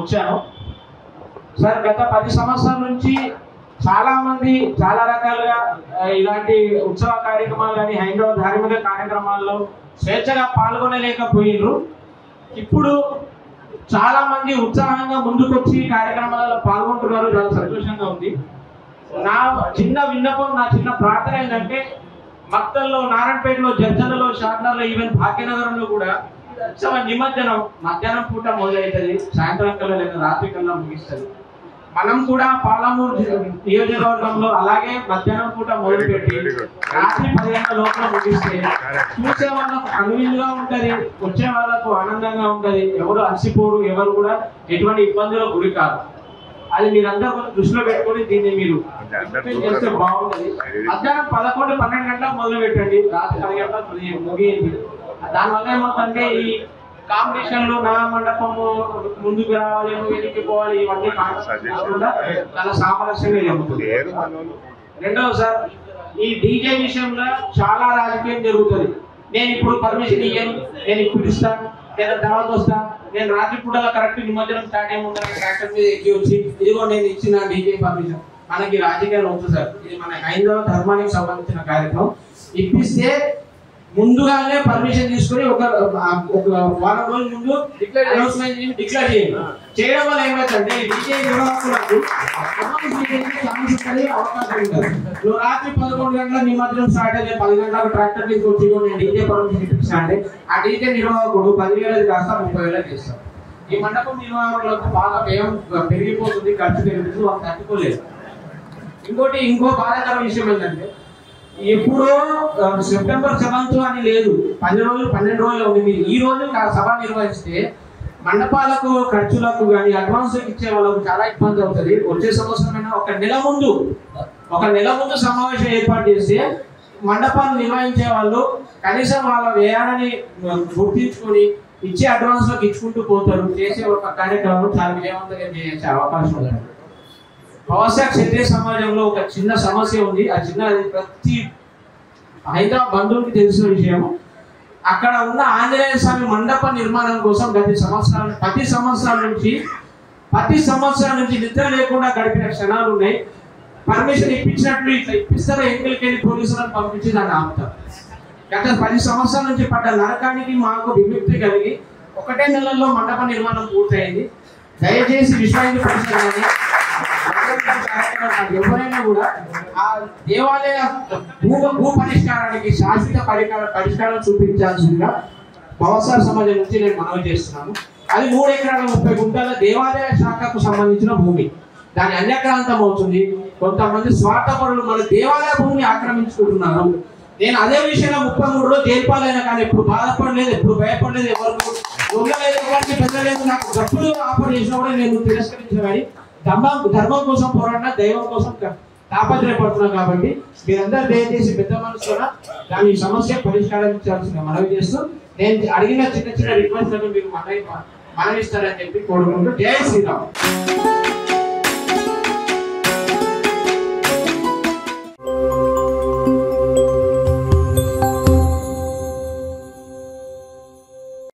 వచ్చాను. సార్ గత 10 సంవత్సరాల నుంచి చాలా మంది చాలా రకాలుగా ఇలాంటి ఉత్సవ కార్యక్రమాలు కానీ హైందవ ధార్మిక కార్యక్రమాల్లో స్వేచ్ఛగా పాల్గొనలేకపోయినారు. ఇప్పుడు చాలా మంది ఉత్సాహంగా ముందుకొచ్చి కార్యక్రమాలలో పాల్గొంటున్నారు. చాలా సంతోషంగా ఉంది. నా చిన్న విన్నపం, నా చిన్న ప్రార్థన ఏంటంటే మక్తల్లో, నారాయణపేటలో, జర్జనలో, షార్నర్లో, ఈవెన్ భాగ్యనగరంలో కూడా ఉత్సవ నిమజ్జనం మధ్యాహ్నం పూట మొదలవుతుంది, సాయంత్రం కల్లా లేదా రాత్రి కల్లా ముగిస్తుంది. మనం కూడా పాలమూరు నియోజకవర్గంలో అలాగే మధ్యాహ్నం పూట మొదలుపెట్టి రాత్రి 10 గంటల లోపల ముగిస్తే చూసే వాళ్ళకు కన్వీన్గా ఉంటుంది, వచ్చే వాళ్ళకు ఆనందంగా ఉంటుంది. ఎవరు అలసిపోరు, ఎవరు కూడా ఎటువంటి ఇబ్బందులకు గురి కాదు. అది మీరందరూ కొంచెం దృష్టిలో పెట్టుకొని దీన్ని మీరు చేస్తే బాగుంటుంది. మధ్యాహ్నం 11-12 గంటలకు మొదలు పెట్టండి, రాత్రి 10 గంటలకు ముగియండి. దానివల్ల ఏమవుతుందంటే ఈ కాంపిటీషన్లు, నా మండపము ముందుకు రావాలి, వెనక్కి పోవాలి, ఇవన్నీ కాకుండా చాలా సామరస్యంగా జరుగుతుంది. రెండవది సార్, ఈ డీజే విషయంలో చాలా రాజకీయం జరుగుతుంది. నేను ఇప్పుడు పర్మిషన్ ఇయ్యను, నేను ఇప్పుడు ఇస్తాను, లేదా తర్వాత వస్తా, నేను రాత్రి పూటలో కరెక్ట్ నిమజ్జనం స్టార్ట్ అయ్యి ట్రాక్టర్ మీద ఎక్కి వచ్చి ఇదిగో నేను ఇచ్చిన డీజే పర్మిషన్. మనకి రాజకీయాలు వద్దు సార్. ఇది మన హైందవ ధర్మానికి సంబంధించిన కార్యక్రమం. ఇప్పిస్తే ముందుగానే పర్మిషన్ తీసుకుని ఒక వారం రోజుల ముందు అనౌన్స్మెంట్ డిక్లేర్ చేయండి. చేయడం వల్ల ఏమైందంటే డీజే నిర్వాహకులకు అవకాశం ఉంటుంది. నువ్వు రాత్రి 11 గంటల నిమజ్జనం స్టార్ట్ అయితే 10 గంటలకు ట్రాక్టర్ మీద వచ్చి నేను డీజే పర్మిషన్ ఇప్పిస్తా అంటే ఆ డీజే నిర్వాహకుడు 10,000 కాస్త 30,000 చేస్తాడు. ఈ మండపం నిర్వాహకులకు బాగా వ్యయం పెరిగిపోతుంది, ఖర్చు పెరుగుతుంది, వాళ్ళు తట్టుకోలేదు. ఇంకో బాధాకర విషయం ఏంటంటే ఎప్పుడో సెప్టెంబర్ 7th అని లేదు, 10 రోజులు 12 రోజులు ఉంది. మీరు ఈ రోజు సభ నిర్వహిస్తే మండపాలకు ఖర్చులకు కానీ అడ్వాన్స్ ఇచ్చే వాళ్ళకు చాలా ఇబ్బంది అవుతుంది. వచ్చే సంవత్సరమైనా ఒక నెల ముందు సమావేశం ఏర్పాటు చేస్తే మండపాన్ని నిర్వహించే వాళ్ళు కనీసం వాళ్ళ వ్యయాన్ని గుర్తించుకొని ఇచ్చే అడ్వాన్స్లకు ఇచ్చుకుంటూ పోతారు. చేసే ఒక కార్యక్రమం చాలా విజయవంతంగా చేసే అవకాశం ఉంది. పవస క్షత్రియ సమాజంలో ఒక చిన్న సమస్య ఉంది. ఆ ప్రతి హైదరాబాద్ బంధువులకి తెలిసిన విషయం. అక్కడ ఉన్న ఆంజనేయ స్వామి మండప నిర్మాణం కోసం 10 సంవత్సరాల నుంచి నిద్ర లేకుండా గడిపిన క్షణాలు ఉన్నాయి. పర్మిషన్ ఇప్పించినట్లు ఇట్లా ఇప్పిస్తారో ఎంగిలికెళ్ళి పోలీసులను పంపించి దాన్ని ఆపుతారు. గత 10 సంవత్సరాల నుంచి పడ్డ నరకానికి మాకు విముక్తి కలిగి 1 నెలలో మండప నిర్మాణం పూర్తయింది. దయచేసి విశ్వ హిందూ పరిషత్ ఎవరైనా కూడా ఆ దేవాలయ భూ పరిష్కారానికి శాశ్వత పరిష్కారం చూపించాల్సిందిగా పవసార్ సమాజం నుంచి నేను మనవి చేస్తున్నాను. అది 3 ఎకరాల 30 గుంటల దేవాలయ శాఖకు సంబంధించిన భూమి. దాని అన్యక్రాంతం అవుతుంది. కొంతమంది స్వార్థపరులు మన దేవాలయ భూమిని ఆక్రమించుకుంటున్నారు. నేను అదే విషయంలో 33 రోజులు జైలుపాలైనా కానీ ఎప్పుడు బాధపడలేదు, ఎప్పుడు భయపడలేదు, ఎవరికి దొంగలేదు, ఎవరికి పెద్దలేదు. నాకు డబ్బులు ఆఫర్ చేసినా కూడా నేను తిరస్కరించిన కానీ ధర్మం కోసం పోరాడినా, దైవం కోసం తాపత్రయపడుతున్నాం. కాబట్టి మీరందరూ దయచేసి పెద్ద మనసులో దాని సమస్య పరిష్కరించాల్సిన మనవి చేస్తూ నేను అడిగిన చిన్న రిక్వెస్ట్లను మీరు మనవిస్తారని చెప్పి కోరుకుంటూ జై శ్రీరామ్.